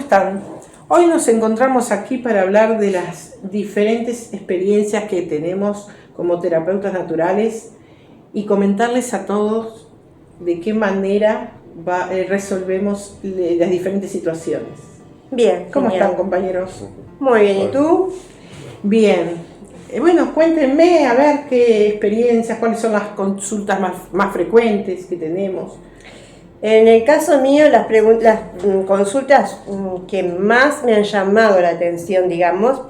están? Hoy nos encontramos aquí para hablar de las diferentes experiencias que tenemos como terapeutas naturales y comentarles a todos de qué manera resolvemos las diferentes situaciones. Bien, ¿Cómo genial. están, compañeros? Muy bien, ¿y tú? Bien. Bueno, cuéntenme a ver qué experiencias, cuáles son las consultas más frecuentes que tenemos. En el caso mío, las consultas que más me han llamado la atención, digamos,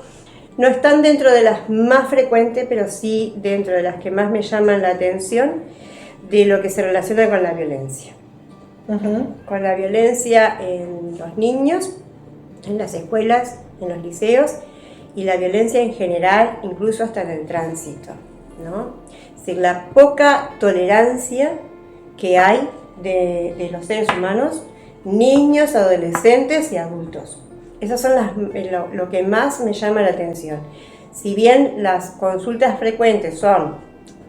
no están dentro de las más frecuentes, pero sí dentro de las que más me llaman la atención de lo que se relaciona con la violencia. Con la violencia en los niños, en las escuelas, en los liceos, y la violencia en general, incluso hasta en el tránsito, ¿no? Es decir, la poca tolerancia que hay de los seres humanos, niños, adolescentes y adultos. Esas son lo que más me llama la atención. Si bien las consultas frecuentes son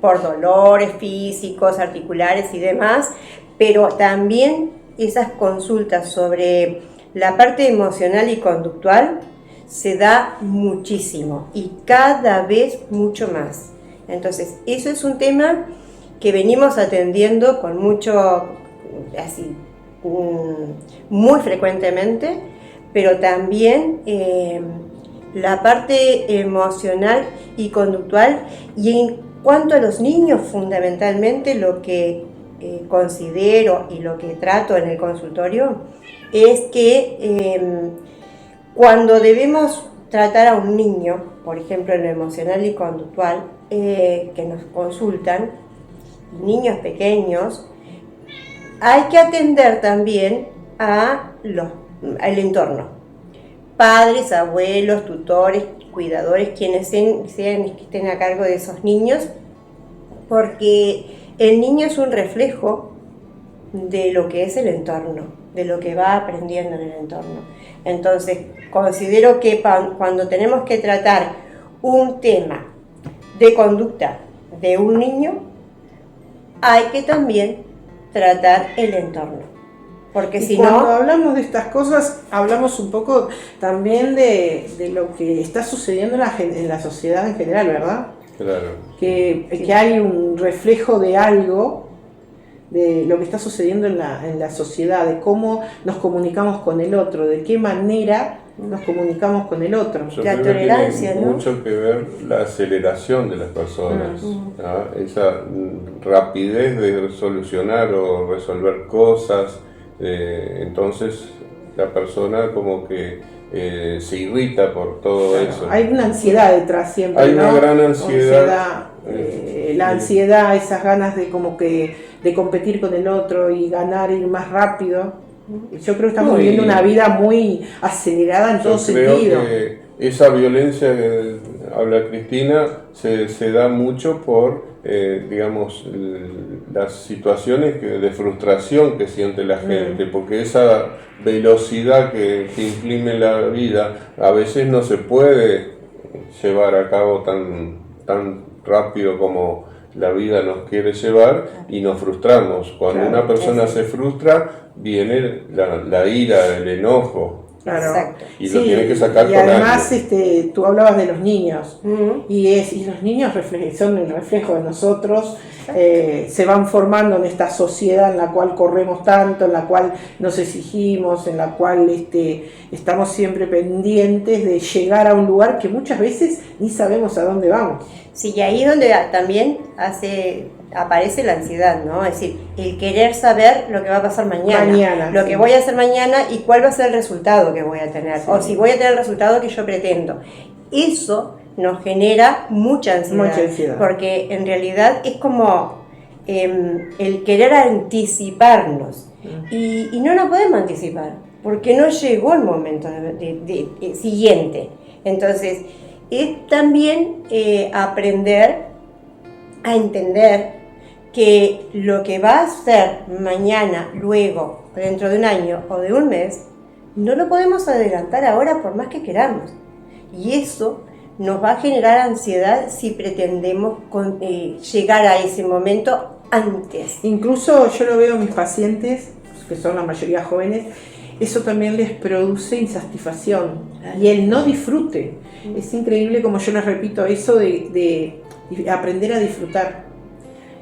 por dolores físicos, articulares y demás, pero también esas consultas sobre la parte emocional y conductual se da muchísimo y cada vez mucho más. Entonces, eso es un tema que venimos atendiendo con muy frecuentemente, pero también la parte emocional y conductual. Y en cuanto a los niños, fundamentalmente lo que considero y lo que trato en el consultorio es que cuando debemos tratar a un niño, por ejemplo en lo emocional y conductual, que nos consultan, niños pequeños, hay que atender también al entorno. Padres, abuelos, tutores, cuidadores, quienes sean que estén a cargo de esos niños, porque el niño es un reflejo de lo que es el entorno, de lo que va aprendiendo en el entorno. Entonces, considero que cuando tenemos que tratar un tema de conducta de un niño, hay que también tratar el entorno. Porque si cuando no, hablamos de estas cosas, hablamos un poco también de lo que está sucediendo en la sociedad en general, ¿verdad? Claro. Que hay un reflejo de algo, de lo que está sucediendo en la sociedad, de cómo nos comunicamos con el otro, de qué manera nos comunicamos con el otro. Yo la creo que tolerancia, tiene ¿no? mucho que ver la aceleración de las personas, ¿no? Esa rapidez de solucionar o resolver cosas, entonces la persona como que se irrita por todo eso. Hay una ansiedad detrás siempre, hay ¿no? una gran ansiedad. La ansiedad, esas ganas de como que de competir con el otro y ganar, ir más rápido. Yo creo que estamos viviendo una vida muy acelerada en todo sentido. Creo que esa violencia que habla Cristina se da mucho por, digamos, las situaciones de frustración que siente la gente, porque esa velocidad que imprime la vida a veces no se puede llevar a cabo tan rápido como la vida nos quiere llevar y nos frustramos. Cuando una persona se frustra, viene la ira, el enojo. Claro. Exacto. Y lo tiene que sacar y con además alguien. tú hablabas de los niños y los niños son el reflejo de nosotros. Se van formando en esta sociedad en la cual corremos tanto, en la cual nos exigimos, en la cual estamos siempre pendientes de llegar a un lugar que muchas veces ni sabemos a dónde vamos. Sí, y ahí es donde también aparece la ansiedad, ¿no? Es decir, el querer saber lo que va a pasar mañana, lo que voy a hacer mañana y cuál va a ser el resultado que voy a tener, o si voy a tener el resultado que yo pretendo. Eso nos genera mucha ansiedad, porque en realidad es como el querer anticiparnos, y no nos podemos anticipar, porque no llegó el momento siguiente. Entonces, es también aprender a entender que lo que va a ser mañana, luego, dentro de un año o de un mes, no lo podemos adelantar ahora por más que queramos. Y eso nos va a generar ansiedad si pretendemos llegar a ese momento antes. Incluso yo lo veo en mis pacientes, que son la mayoría jóvenes, eso también les produce insatisfacción y el no disfrute. Es increíble, como yo les repito, eso de aprender a disfrutar.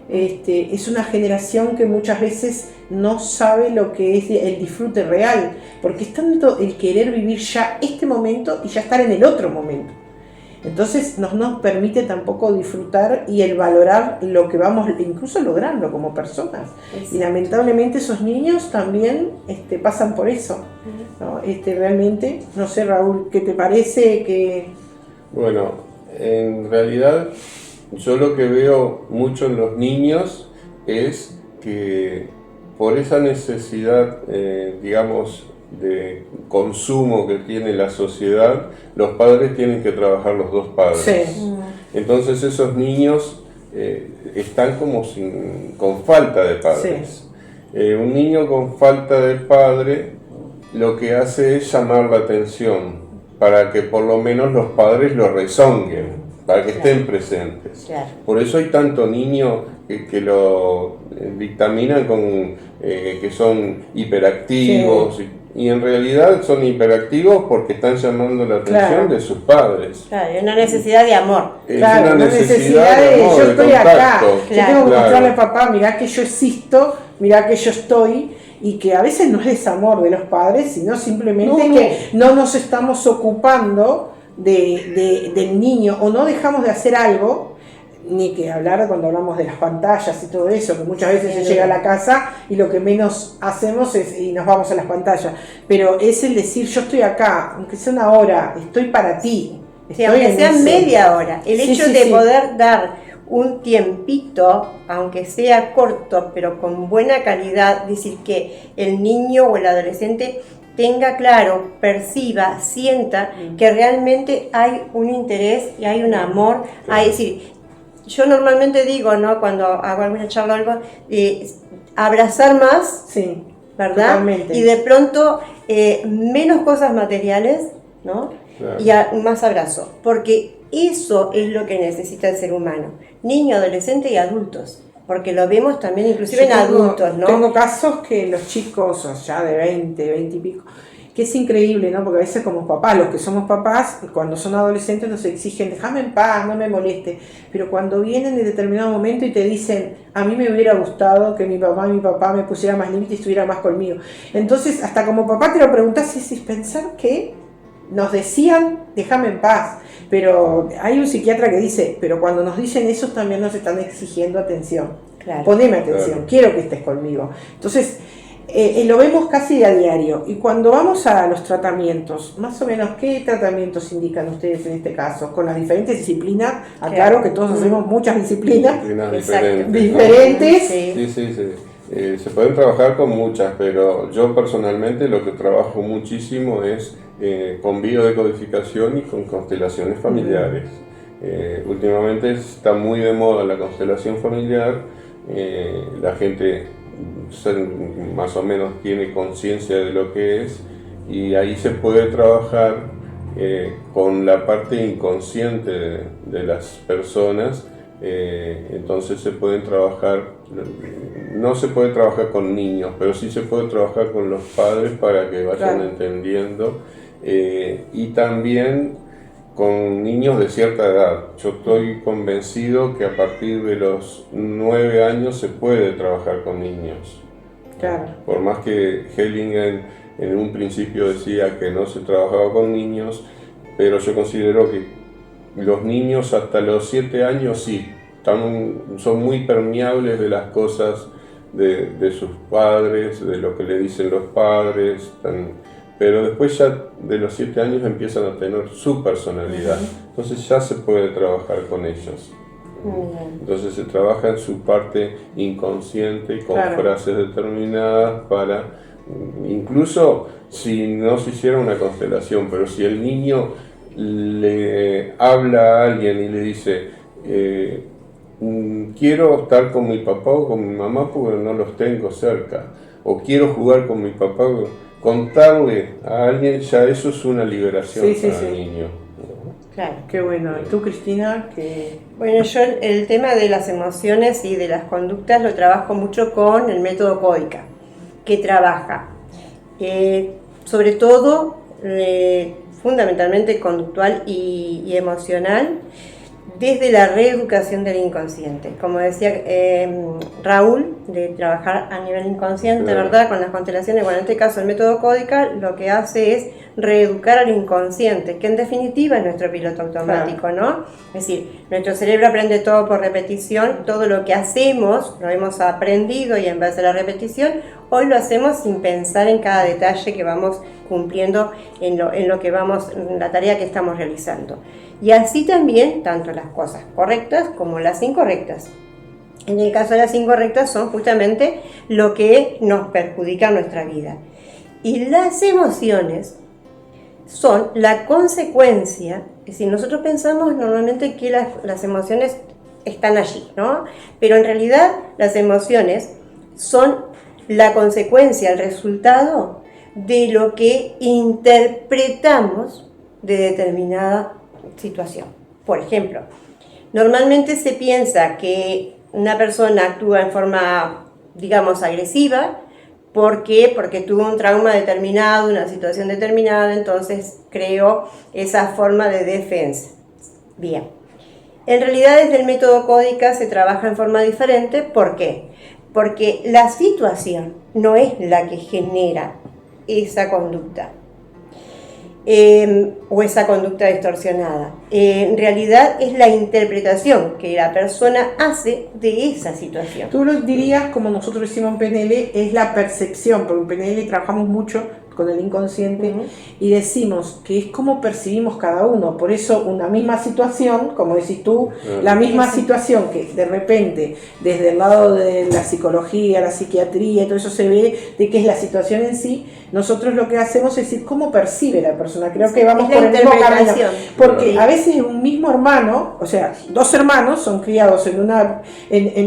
Es una generación que muchas veces no sabe lo que es el disfrute real, porque es tanto el querer vivir ya este momento y ya estar en el otro momento. Entonces no nos permite tampoco disfrutar y el valorar lo que vamos incluso logrando como personas. Exacto. Y lamentablemente esos niños también pasan por eso, ¿no? Realmente, no sé, Raúl, ¿qué te parece? Bueno, en realidad yo lo que veo mucho en los niños es que por esa necesidad, digamos, de consumo que tiene la sociedad, los padres tienen que trabajar los dos padres. Sí. Entonces esos niños están como con falta de padres. Sí. Un niño con falta de padre lo que hace es llamar la atención para que por lo menos los padres lo rezonguen, para que estén presentes. Claro. Por eso hay tanto niño que lo dictaminan con que son hiperactivos. Sí. Y en realidad son hiperactivos porque están llamando la atención de sus padres. Claro, es una necesidad de amor. Es una necesidad de amor, yo estoy acá, yo tengo que mostrarle a papá, mirá que yo existo, mirá que yo estoy, y que a veces no es desamor de los padres, sino simplemente que no nos estamos ocupando del niño, o no dejamos de hacer algo. Ni que hablar cuando hablamos de las pantallas y todo eso, que muchas veces se llega a la casa y lo que menos hacemos es y nos vamos a las pantallas. Pero es el decir, yo estoy acá, aunque sea una hora, estoy para ti. Sí, aunque sea media hora. El hecho de poder dar un tiempito, aunque sea corto, pero con buena calidad, decir que el niño o el adolescente tenga claro, perciba, sienta que realmente hay un interés y hay un amor. Hay, es decir, yo normalmente digo, ¿no? Cuando hago alguna charla o algo, abrazar más, sí, ¿verdad? Totalmente. Y de pronto menos cosas materiales, ¿no? Claro. Y más abrazo, porque eso es lo que necesita el ser humano, niño, adolescente y adultos, porque lo vemos también inclusive en adultos, ¿no? Tengo casos que los chicos, ya de 20 y pico, que es increíble, ¿no? Porque a veces como papás, los que somos papás, cuando son adolescentes nos exigen, déjame en paz, no me moleste, pero cuando vienen en determinado momento y te dicen, a mí me hubiera gustado que mi papá me pusiera más límite y estuviera más conmigo. Entonces, hasta como papá te lo preguntás, es pensar que nos decían, déjame en paz, pero hay un psiquiatra que dice, pero cuando nos dicen eso también nos están exigiendo atención. Claro. Poneme atención, claro. Quiero que estés conmigo. Entonces, lo vemos casi a diario. Y cuando vamos a los tratamientos, más o menos, ¿qué tratamientos indican ustedes en este caso? Con las diferentes disciplinas, aclaro que todos hacemos muchas disciplinas diferentes. Sí. Se pueden trabajar con muchas, pero yo personalmente lo que trabajo muchísimo es con biodecodificación y con constelaciones familiares. Últimamente está muy de moda la constelación familiar, la gente más o menos tiene conciencia de lo que es, y ahí se puede trabajar con la parte inconsciente de las personas. Entonces se pueden trabajar, no se puede trabajar con niños, pero sí se puede trabajar con los padres para que vayan entendiendo, y también con niños de cierta edad. Yo estoy convencido que a partir de los 9 años se puede trabajar con niños. Claro. Por más que Hellingen en un principio decía que no se trabajaba con niños, pero yo considero que los niños hasta los 7 años sí, son muy permeables de las cosas de sus padres, de lo que le dicen los padres, pero después ya de los 7 años empiezan a tener su personalidad, entonces ya se puede trabajar con ellos. Entonces se trabaja en su parte inconsciente con frases determinadas para, incluso si no se hiciera una constelación, pero si el niño le habla a alguien y le dice quiero estar con mi papá o con mi mamá porque no los tengo cerca, o quiero jugar con mi papá, contarle a alguien, ya eso es una liberación para el niño. Claro, qué bueno. ¿Y tú, Cristina? Bueno, yo el tema de las emociones y de las conductas lo trabajo mucho con el método Códica, que trabaja sobre todo, fundamentalmente conductual y emocional, desde la reeducación del inconsciente. Como decía Raúl, de trabajar a nivel inconsciente, ¿verdad? Con las constelaciones, bueno, en este caso el método Códica lo que hace es reeducar al inconsciente, que en definitiva es nuestro piloto automático, ¿no? Es decir, nuestro cerebro aprende todo por repetición, todo lo que hacemos lo hemos aprendido y en base a la repetición, hoy lo hacemos sin pensar en cada detalle que vamos cumpliendo en lo que vamos, en la tarea que estamos realizando. Y así también, tanto las cosas correctas como las incorrectas. En el caso de las incorrectas son justamente lo que nos perjudica en nuestra vida. Y las emociones son la consecuencia, es decir, nosotros pensamos normalmente que las emociones están allí, ¿no? Pero en realidad las emociones son la consecuencia, el resultado de lo que interpretamos de determinada situación. Por ejemplo, normalmente se piensa que una persona actúa en forma, digamos, agresiva. ¿Por qué? Porque tuvo un trauma determinado, una situación determinada, entonces creó esa forma de defensa. Bien. En realidad, desde el método Códica se trabaja en forma diferente. ¿Por qué? Porque la situación no es la que genera esa conducta. O esa conducta distorsionada. En realidad es la interpretación que la persona hace de esa situación. Tú lo dirías, como nosotros decimos en PNL, es la percepción, porque en PNL trabajamos mucho con el inconsciente y decimos que es como percibimos cada uno. Por eso una misma situación, como decís tú, la misma situación que de repente desde el lado de la psicología, la psiquiatría, todo eso se ve de qué es la situación en sí. Nosotros lo que hacemos es decir cómo percibe la persona. Creo que vamos por el mismo camino, porque a veces un mismo hermano, o sea, dos hermanos son criados en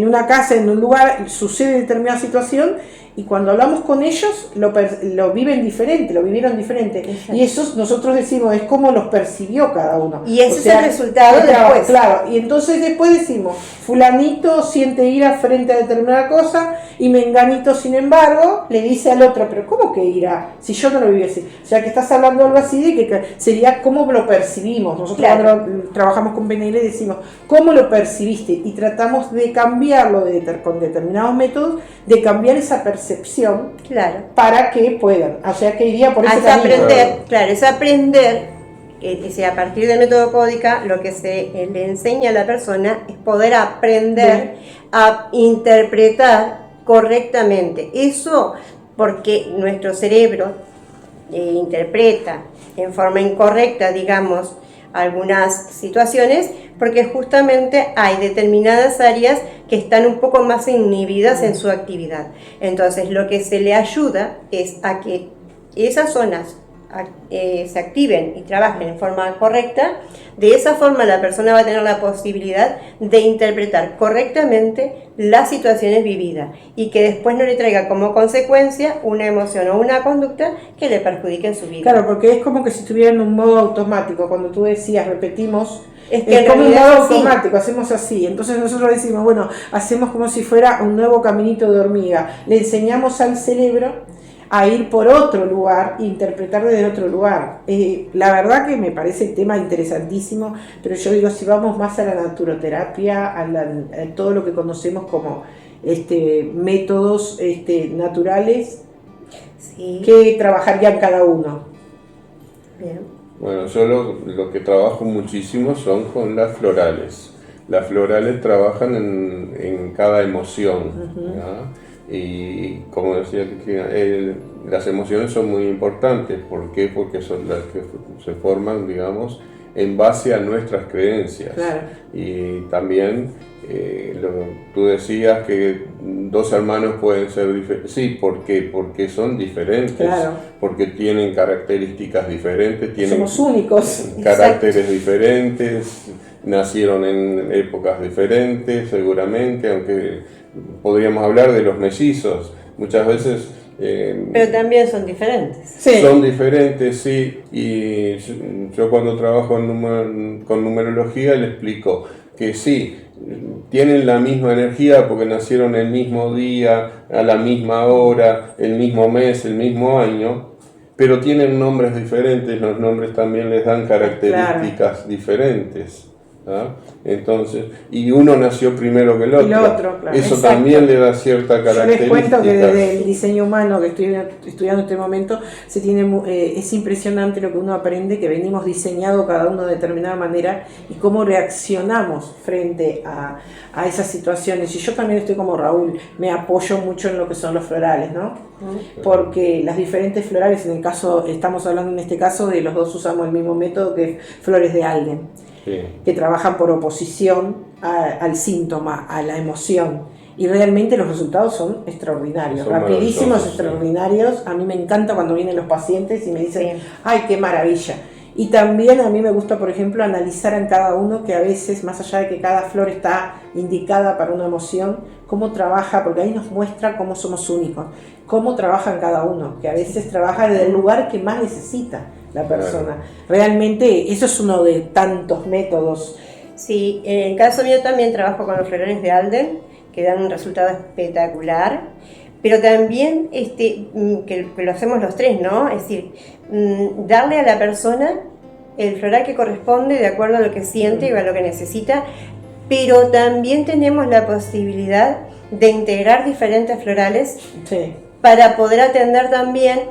una casa, en un lugar, sucede determinada situación. Y cuando hablamos con ellos, lo viven diferente, lo vivieron diferente. Exacto. Y eso nosotros decimos, es como los percibió cada uno. Y ese es el resultado después. Claro, y entonces después decimos, fulanito siente ira frente a determinada cosa, y menganito, sin embargo, le dice al otro, pero ¿cómo que ira? Si yo no lo viví así. O sea, que estás hablando algo así de que sería cómo lo percibimos. Nosotros cuando trabajamos con PNL decimos, ¿cómo lo percibiste? Y tratamos de cambiarlo con determinados métodos, de cambiar esa percepción para que puedan, o sea que iría por ese camino. Es aprender, a partir del método Códica lo que se le enseña a la persona es poder aprender a interpretar correctamente. Eso porque nuestro cerebro interpreta en forma incorrecta, digamos, algunas situaciones, porque justamente hay determinadas áreas que están un poco más inhibidas en su actividad. Entonces, lo que se le ayuda es a que esas zonas se activen y trabajen en forma correcta. De esa forma la persona va a tener la posibilidad de interpretar correctamente las situaciones vividas y que después no le traiga como consecuencia una emoción o una conducta que le perjudique en su vida. Claro, porque es como que si estuviera en un modo automático. Cuando tú decías, repetimos, es como un modo automático, hacemos así. Entonces nosotros decimos, bueno, hacemos como si fuera un nuevo caminito de hormiga. Le enseñamos al cerebro a ir por otro lugar, interpretar desde otro lugar. La verdad que me parece el tema interesantísimo, pero yo digo, si vamos más a la naturoterapia, a todo lo que conocemos como métodos naturales, que trabajarían cada uno. Bien. Bueno, yo lo que trabajo muchísimo son con las florales. Las florales trabajan en cada emoción, ¿ya? Y como decía Cristina, las emociones son muy importantes. ¿Por qué? Porque son las que se forman, digamos, en base a nuestras creencias. Claro. Y también tú decías que dos hermanos pueden ser diferentes. Sí, ¿por qué? Porque son diferentes. Claro. Porque tienen características diferentes. Somos únicos. Caracteres diferentes. Nacieron en épocas diferentes, seguramente, aunque podríamos hablar de los mellizos. Muchas veces... pero también son diferentes. Sí. Son diferentes, sí. Y yo cuando trabajo con numerología le explico que sí, tienen la misma energía porque nacieron el mismo día, a la misma hora, el mismo mes, el mismo año, pero tienen nombres diferentes, los nombres también les dan características diferentes. ¿Ah? Entonces, y uno nació primero que el otro. Claro. Eso Exacto. también le da cierta característica. Yo les cuento que desde el diseño humano que estoy estudiando en este momento, es impresionante lo que uno aprende, que venimos diseñados cada uno de determinada manera y cómo reaccionamos frente a esas situaciones. Y yo también estoy como Raúl, me apoyo mucho en lo que son los florales, ¿no? Porque las diferentes florales, en el caso, estamos hablando en este caso de los dos usamos el mismo método, que es flores de Alden. Sí. Que trabajan por oposición al síntoma, a la emoción, y realmente los resultados son extraordinarios, son rapidísimos, extraordinarios. Sí. A mí me encanta cuando vienen los pacientes y me dicen, sí, ¡ay, qué maravilla! Y también a mí me gusta, por ejemplo, analizar en cada uno, que a veces, más allá de que cada flor está indicada para una emoción, cómo trabaja, porque ahí nos muestra cómo somos únicos, cómo trabaja en cada uno, que a veces trabaja desde el lugar que más necesita la persona. Claro. Realmente eso es uno de tantos métodos. Sí, en el caso mío también trabajo con los florales de Alden, que dan un resultado espectacular, pero también que lo hacemos los tres, ¿no? Es decir, darle a la persona el floral que corresponde de acuerdo a lo que siente y a lo que necesita, pero también tenemos la posibilidad de integrar diferentes florales, sí, para poder atender también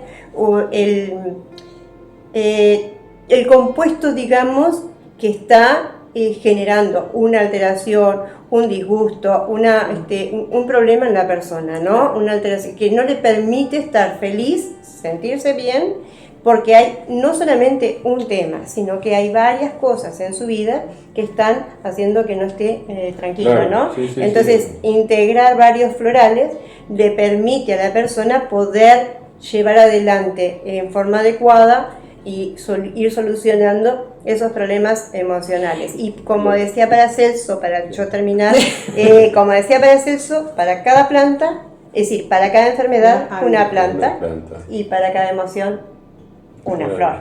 el compuesto, digamos, que está generando una alteración, un disgusto, un problema en la persona, ¿no? Una alteración que no le permite estar feliz, sentirse bien, porque hay no solamente un tema, sino que hay varias cosas en su vida que están haciendo que no esté tranquilo, claro, ¿no? Sí, sí, entonces, sí, integrar varios florales le permite a la persona poder llevar adelante en forma adecuada y ir solucionando esos problemas emocionales. Y como decía Paracelso, para yo terminar, como decía Paracelso, para cada planta, es decir, para cada enfermedad una planta, y para cada emoción una flor.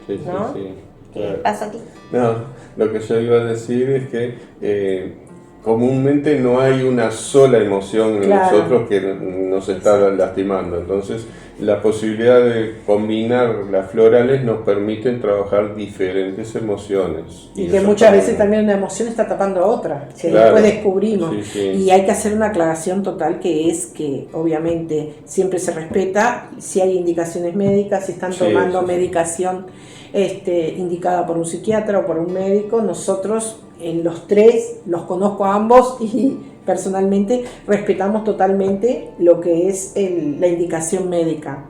Sí, ¿no? sí, ¿Qué pasa a ti? No, lo que yo iba a decir es que comúnmente no hay una sola emoción en nosotros que nos está lastimando. Entonces, la posibilidad de combinar las florales nos permiten trabajar diferentes emociones. Y que muchas veces también una emoción está tapando a otra, que después descubrimos. Sí, sí. Y hay que hacer una aclaración total, que es que obviamente siempre se respeta si hay indicaciones médicas, si están tomando medicación indicada por un psiquiatra o por un médico. Nosotros en los tres los conozco a ambos y personalmente respetamos totalmente lo que es la indicación médica.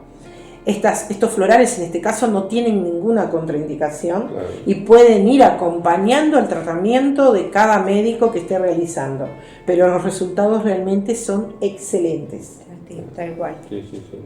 Estos florales en este caso no tienen ninguna contraindicación, y pueden ir acompañando el tratamiento de cada médico que esté realizando, pero los resultados realmente son excelentes. Tal cual. Sí, sí, sí.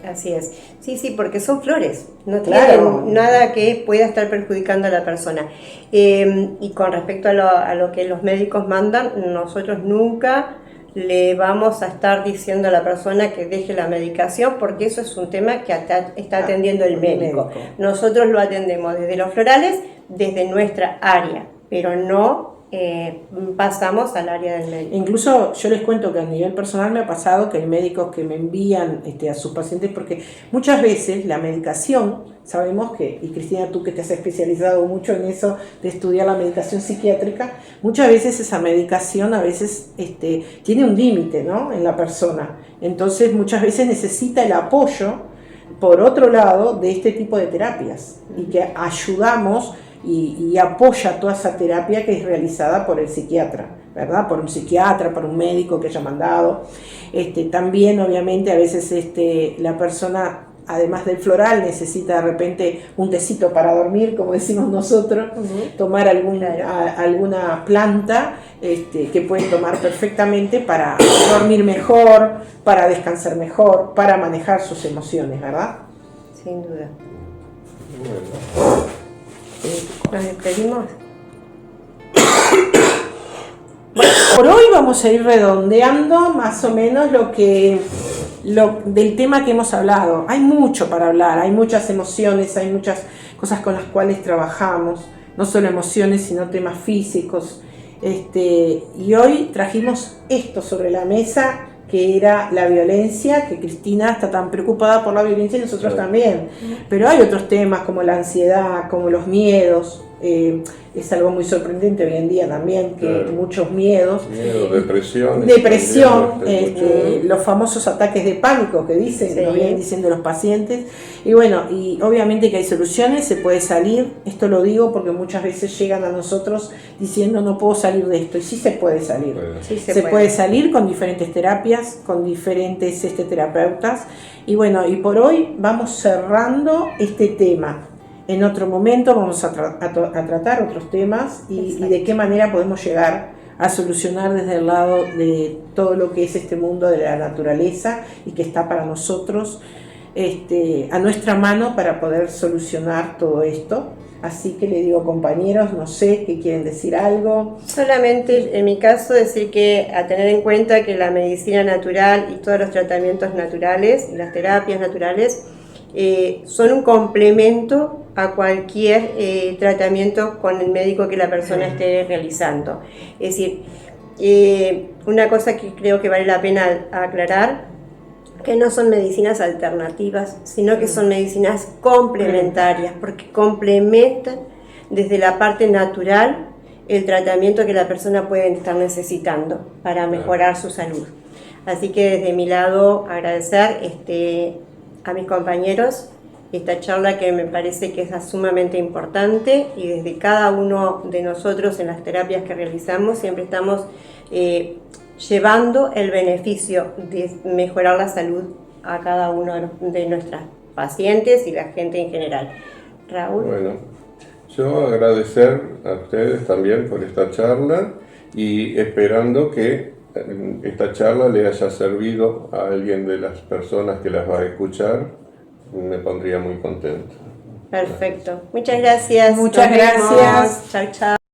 Así es. Sí, sí, porque son flores, no tienen nada que pueda estar perjudicando a la persona. Y con respecto a lo que los médicos mandan, nosotros nunca le vamos a estar diciendo a la persona que deje la medicación, porque eso es un tema que está atendiendo el médico. Nosotros lo atendemos desde los florales, desde nuestra área, pero no pasamos al área del médico. Incluso yo les cuento que a nivel personal me ha pasado que hay médicos que me envían a sus pacientes, porque muchas veces la medicación, sabemos que, y Cristina, tú que te has especializado mucho en eso de estudiar la medicación psiquiátrica, muchas veces esa medicación a veces tiene un límite, ¿no?, en la persona. Entonces muchas veces necesita el apoyo, por otro lado, de este tipo de terapias, y que ayudamos y apoya toda esa terapia que es realizada por el psiquiatra, ¿verdad? Por un psiquiatra, por un médico que haya mandado. También, obviamente, a veces la persona, además del floral, necesita de repente un tecito para dormir, como decimos nosotros, tomar alguna planta que pueden tomar perfectamente para dormir mejor, para descansar mejor, para manejar sus emociones, ¿verdad? Sin duda. Bueno. ¿Nos despedimos? Bueno, por hoy vamos a ir redondeando más o menos del tema que hemos hablado. Hay mucho para hablar, hay muchas emociones, hay muchas cosas con las cuales trabajamos, no solo emociones, sino temas físicos. Y hoy trajimos esto sobre la mesa, que era la violencia, que Cristina está tan preocupada por la violencia y nosotros también. Pero hay otros temas como la ansiedad, como los miedos. Es algo muy sorprendente hoy en día también, que muchos miedos. Miedo, depresión. Los famosos ataques de pánico que dicen, que nos vienen diciendo los pacientes. Y bueno, y obviamente que hay soluciones, se puede salir. Esto lo digo porque muchas veces llegan a nosotros diciendo no puedo salir de esto. Y sí se puede salir. Sí se puede salir con diferentes terapias, con diferentes terapeutas. Y bueno, y por hoy vamos cerrando este tema. En otro momento vamos a tratar otros temas y de qué manera podemos llegar a solucionar desde el lado de todo lo que es este mundo de la naturaleza y que está para nosotros a nuestra mano para poder solucionar todo esto. Así que le digo, compañeros, no sé, ¿qué quieren decir algo? Solamente en mi caso decir que a tener en cuenta que la medicina natural y todos los tratamientos naturales y las terapias naturales son un complemento a cualquier tratamiento con el médico que la persona esté realizando. Es decir, una cosa que creo que vale la pena aclarar, que no son medicinas alternativas, sino que son medicinas complementarias, porque complementan desde la parte natural el tratamiento que la persona puede estar necesitando para mejorar su salud. Así que desde mi lado agradecer a mis compañeros esta charla que me parece que es sumamente importante, y desde cada uno de nosotros en las terapias que realizamos siempre estamos llevando el beneficio de mejorar la salud a cada uno de nuestras pacientes y la gente en general. Raúl. Bueno, yo agradecer a ustedes también por esta charla y esperando que esta charla le haya servido a alguien de las personas que las va a escuchar, me pondría muy contento. Perfecto. Muchas gracias. Muchas gracias. Chao, chao.